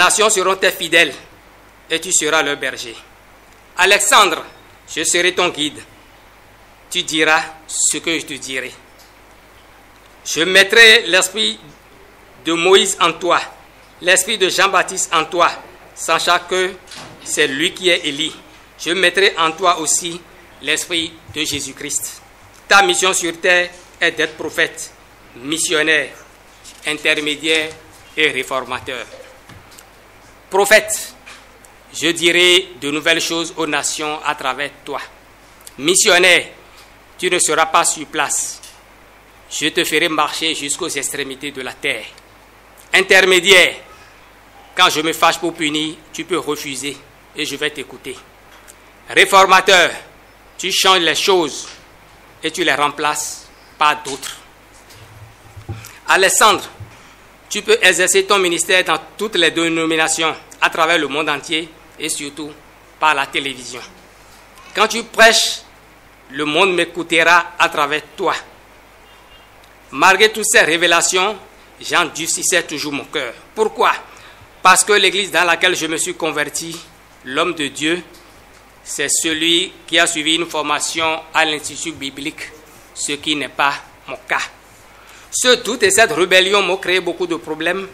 nations seront tes fidèles et tu seras leur berger. Alexandre, je serai ton guide. Tu diras ce que je te dirai. Je mettrai l'esprit de Moïse en toi, l'esprit de Jean-Baptiste en toi, sachant que c'est lui qui est Élie. Je mettrai en toi aussi l'esprit de Jésus-Christ. Ta mission sur terre est d'être prophète, missionnaire, intermédiaire et réformateur. Prophète, je dirai de nouvelles choses aux nations à travers toi. Missionnaire, tu ne seras pas sur place. Je te ferai marcher jusqu'aux extrémités de la terre. Intermédiaire, quand je me fâche pour punir, tu peux refuser et je vais t'écouter. Réformateur, tu changes les choses et tu les remplaces par d'autres. Alexandre, tu peux exercer ton ministère dans toutes les dénominations à travers le monde entier et surtout par la télévision. Quand tu prêches, le monde m'écoutera à travers toi. Malgré toutes ces révélations, j'endurcissais toujours mon cœur. Pourquoi? Parce que l'église dans laquelle je me suis converti, l'homme de Dieu, c'est celui qui a suivi une formation à l'Institut biblique, ce qui n'est pas mon cas. Ce doute et cette rébellion m'ont créé beaucoup de problèmes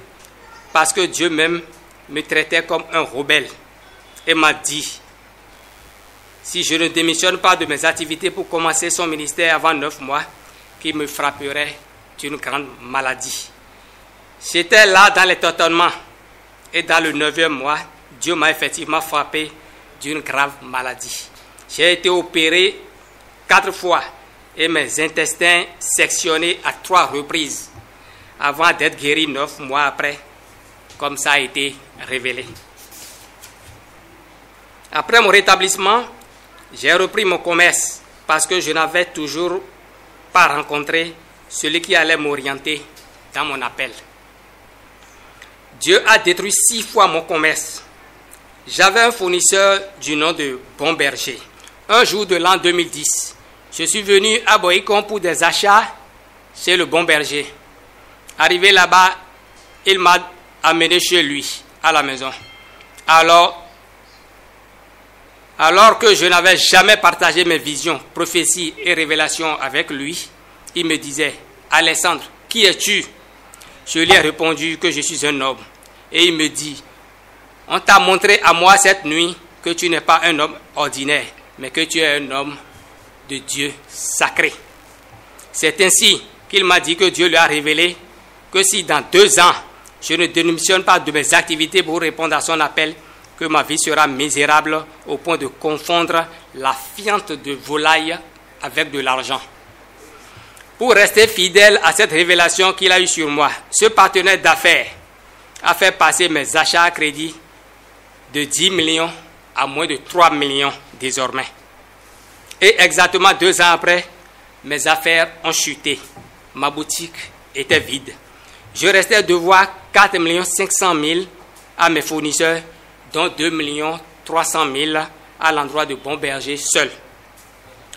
parce que Dieu même me traitait comme un rebelle et m'a dit, si je ne démissionne pas de mes activités pour commencer son ministère avant 9 mois, qu'il me frapperait d'une grande maladie. J'étais là dans les tâtonnements et dans le 9e mois, Dieu m'a effectivement frappé d'une grave maladie. J'ai été opéré 4 fois et mes intestins sectionnés à 3 reprises avant d'être guéri 9 mois après, comme ça a été révélé. Après mon rétablissement, j'ai repris mon commerce parce que je n'avais toujours pas rencontré celui qui allait m'orienter dans mon appel. Dieu a détruit 6 fois mon commerce. J'avais un fournisseur du nom de Bon Berger. Un jour de l'an 2010, je suis venu à Boïcon pour des achats chez le Bon Berger. Arrivé là-bas, il m'a amené chez lui, à la maison. Alors que je n'avais jamais partagé mes visions, prophéties et révélations avec lui, il me disait, « Alexandre, qui es-tu » Je lui ai répondu que je suis un homme. Et il me dit, « On t'a montré à moi cette nuit que tu n'es pas un homme ordinaire, mais que tu es un homme de Dieu sacré. » C'est ainsi qu'il m'a dit que Dieu lui a révélé que si dans 2 ans, je ne démissionne pas de mes activités pour répondre à son appel, que ma vie sera misérable au point de confondre la fiente de volaille avec de l'argent. Pour rester fidèle à cette révélation qu'il a eue sur moi, ce partenaire d'affaires a fait passer mes achats à crédit de 10 millions à moins de 3 millions désormais. Et exactement 2 ans après, mes affaires ont chuté. Ma boutique était vide. Je restais à devoir 4 500 000 à mes fournisseurs, dont 2 300 000 à l'endroit de Bon Berger seul.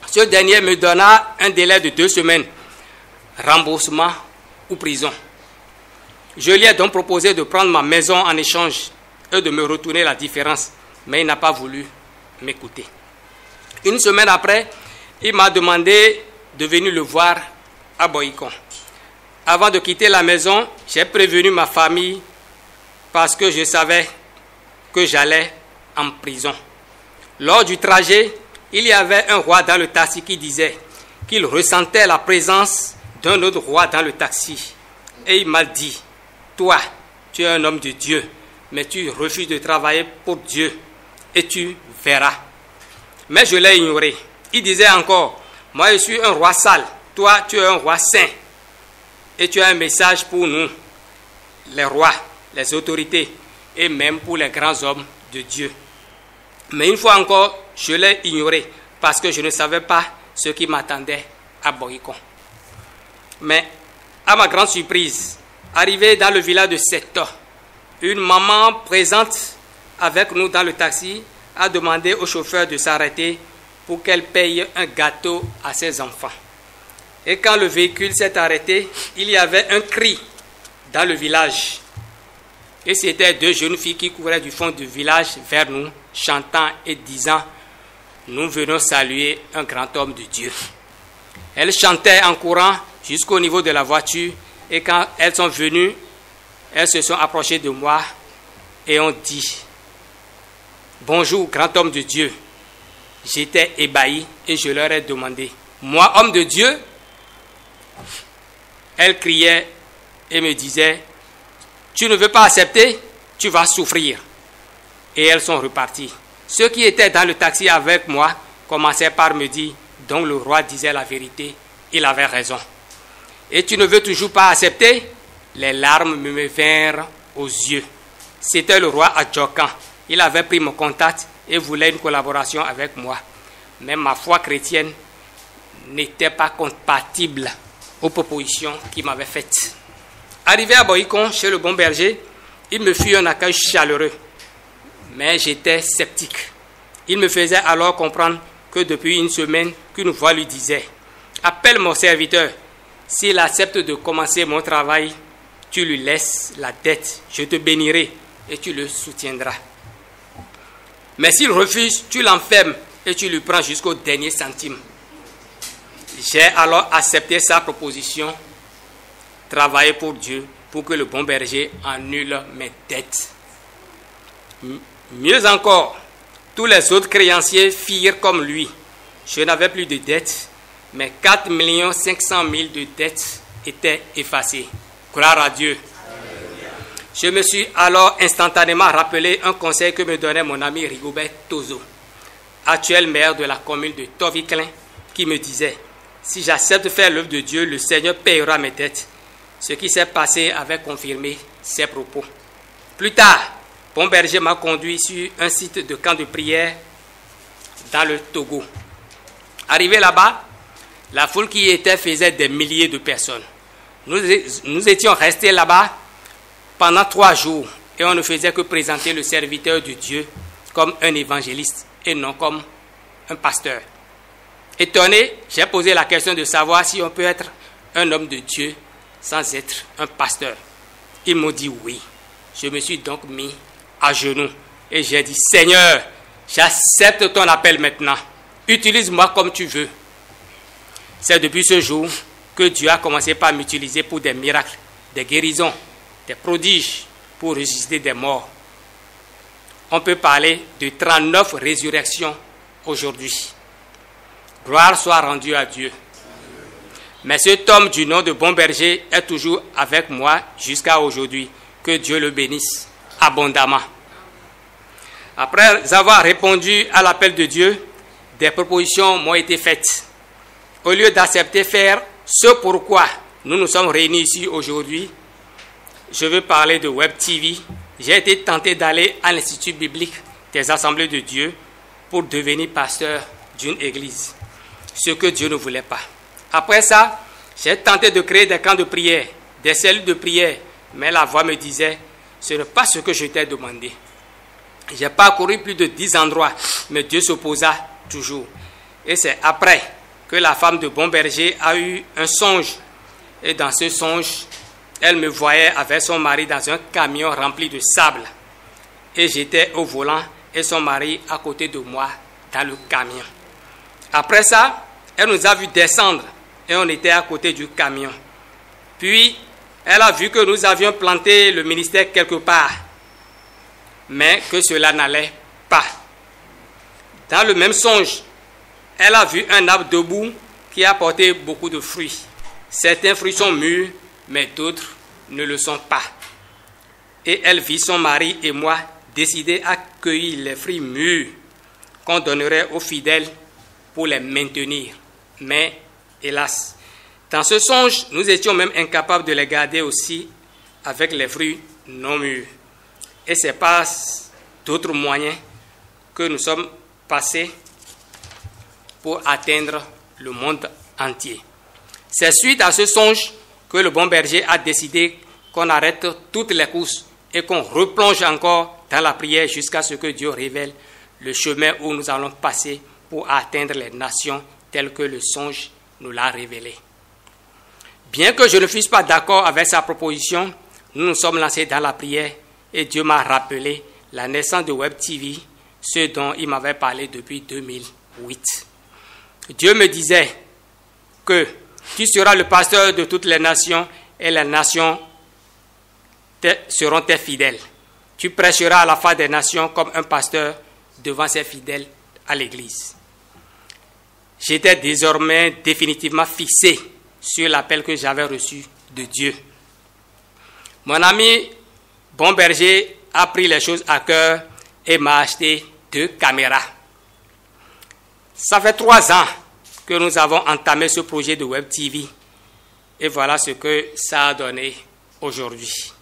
Ce dernier me donna un délai de 2 semaines, remboursement ou prison. Je lui ai donc proposé de prendre ma maison en échange et de me retourner la différence, mais il n'a pas voulu m'écouter. 1 semaine après, il m'a demandé de venir le voir à Boïcon. Avant de quitter la maison, j'ai prévenu ma famille parce que je savais que j'allais en prison. Lors du trajet, il y avait un roi dans le taxi qui disait qu'il ressentait la présence d'un autre roi dans le taxi. Et il m'a dit, toi, tu es un homme de Dieu, mais tu refuses de travailler pour Dieu et tu verras. Mais je l'ai ignoré. Il disait encore, moi je suis un roi sale, toi tu es un roi saint. Et tu as un message pour nous, les rois, les autorités et même pour les grands hommes de Dieu. Mais une fois encore, je l'ai ignoré parce que je ne savais pas ce qui m'attendait à Boïcon. Mais à ma grande surprise, arrivé dans le village de Sector, une maman présente avec nous dans le taxi a demandé au chauffeur de s'arrêter pour qu'elle paye un gâteau à ses enfants. Et quand le véhicule s'est arrêté, il y avait un cri dans le village. Et c'était 2 jeunes filles qui couraient du fond du village vers nous, chantant et disant: nous venons saluer un grand homme de Dieu. Elles chantaient en courant jusqu'au niveau de la voiture, et quand elles sont venues, elles se sont approchées de moi et ont dit: bonjour, grand homme de Dieu. J'étais ébahi et je leur ai demandé: moi, homme de Dieu? Elles criaient et me disaient: tu ne veux pas accepter, tu vas souffrir. Et elles sont reparties. Ceux qui étaient dans le taxi avec moi commençaient par me dire: donc le roi disait la vérité, il avait raison. Et tu ne veux toujours pas accepter? Les larmes me vinrent aux yeux. C'était le roi Adjokan. Il avait pris mon contact et voulait une collaboration avec moi. Mais ma foi chrétienne n'était pas compatible aux propositions qu'il m'avait faites. Arrivé à Boycon, chez le bon berger, il me fit un accueil chaleureux. Mais j'étais sceptique. Il me faisait alors comprendre que depuis une semaine, qu'une voix lui disait: appelle mon serviteur. S'il accepte de commencer mon travail, tu lui laisses la dette, je te bénirai et tu le soutiendras. Mais s'il refuse, tu l'enfermes et tu lui prends jusqu'au dernier centime. J'ai alors accepté sa proposition, travailler pour Dieu, pour que le bon berger annule mes dettes. Mieux encore, tous les autres créanciers firent comme lui. Je n'avais plus de dettes, mais 4 500 000 de dettes étaient effacées. Gloire à Dieu. Je me suis alors instantanément rappelé un conseil que me donnait mon ami Rigobert Tozo, actuel maire de la commune de Toviklen, qui me disait: si j'accepte de faire l'œuvre de Dieu, le Seigneur payera mes dettes. Ce qui s'est passé avait confirmé ses propos. Plus tard, Bon Berger m'a conduit sur un site de camp de prière dans le Togo. Arrivé là-bas, la foule qui y était faisait des milliers de personnes. Nous étions restés là-bas pendant 3 jours et on ne faisait que présenter le serviteur de Dieu comme un évangéliste et non comme un pasteur. Étonné, j'ai posé la question de savoir si on peut être un homme de Dieu sans être un pasteur. Ils m'ont dit oui. Je me suis donc mis à genoux et j'ai dit: Seigneur, j'accepte ton appel maintenant. Utilise-moi comme tu veux. C'est depuis ce jour que Dieu a commencé par m'utiliser pour des miracles, des guérisons, des prodiges, pour ressusciter des morts. On peut parler de 39 résurrections aujourd'hui. Gloire soit rendue à Dieu. Mais cet homme du nom de Bon Berger est toujours avec moi jusqu'à aujourd'hui. Que Dieu le bénisse abondamment. Après avoir répondu à l'appel de Dieu, des propositions m'ont été faites. Au lieu d'accepter faire ce pourquoi nous nous sommes réunis ici aujourd'hui, je veux parler de Web TV. J'ai été tenté d'aller à l'Institut biblique des Assemblées de Dieu pour devenir pasteur d'une église, ce que Dieu ne voulait pas. Après ça, j'ai tenté de créer des camps de prière, des cellules de prière, mais la voix me disait: ce n'est pas ce que je t'ai demandé. J'ai parcouru plus de 10 endroits, mais Dieu s'opposa toujours. Et c'est après que la femme de Bon Berger a eu un songe. Et dans ce songe, elle me voyait avec son mari dans un camion rempli de sable. Et j'étais au volant et son mari à côté de moi dans le camion. Après ça, elle nous a vu descendre et on était à côté du camion. Puis, elle a vu que nous avions planté le ministère quelque part, mais que cela n'allait pas. Dans le même songe, elle a vu un arbre debout qui a porté beaucoup de fruits. Certains fruits sont mûrs, mais d'autres ne le sont pas. Et elle vit son mari et moi décider à cueillir les fruits mûrs qu'on donnerait aux fidèles pour les maintenir. Mais, hélas, dans ce songe, nous étions même incapables de les garder aussi avec les fruits non mûrs. Et c'est par d'autres moyens que nous sommes passés pour atteindre le monde entier. C'est suite à ce songe que le Bon Berger a décidé qu'on arrête toutes les courses et qu'on replonge encore dans la prière jusqu'à ce que Dieu révèle le chemin où nous allons passer pour atteindre les nations telles que le songe nous l'a révélé. Bien que je ne fusse pas d'accord avec sa proposition, nous nous sommes lancés dans la prière et Dieu m'a rappelé la naissance de Web TV, ce dont il m'avait parlé depuis 2008. Dieu me disait que tu seras le pasteur de toutes les nations et les nations seront tes fidèles. Tu prêcheras à la face des nations comme un pasteur devant ses fidèles à l'église. J'étais désormais définitivement fixé sur l'appel que j'avais reçu de Dieu. Mon ami Bon Berger a pris les choses à cœur et m'a acheté 2 caméras. Ça fait 3 ans que nous avons entamé ce projet de Web TV et voilà ce que ça a donné aujourd'hui.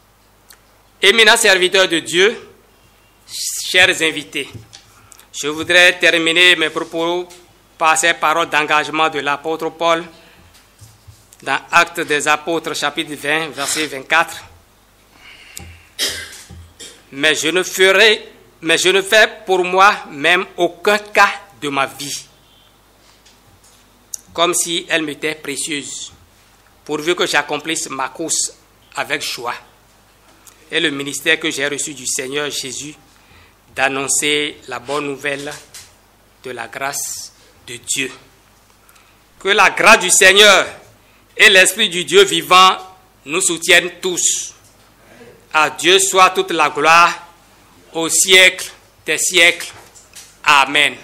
Éminents serviteurs de Dieu, chers invités, je voudrais terminer mes propos par ces paroles d'engagement de l'apôtre Paul dans Actes des Apôtres, chapitre 20, verset 24. Mais je ne fais pour moi-même aucun cas de ma vie, comme si elle m'était précieuse, pourvu que j'accomplisse ma course avec joie et le ministère que j'ai reçu du Seigneur Jésus d'annoncer la bonne nouvelle de la grâce de Dieu. Que la grâce du Seigneur et l'Esprit du Dieu vivant nous soutiennent tous. À Dieu soit toute la gloire au siècle des siècles. Amen.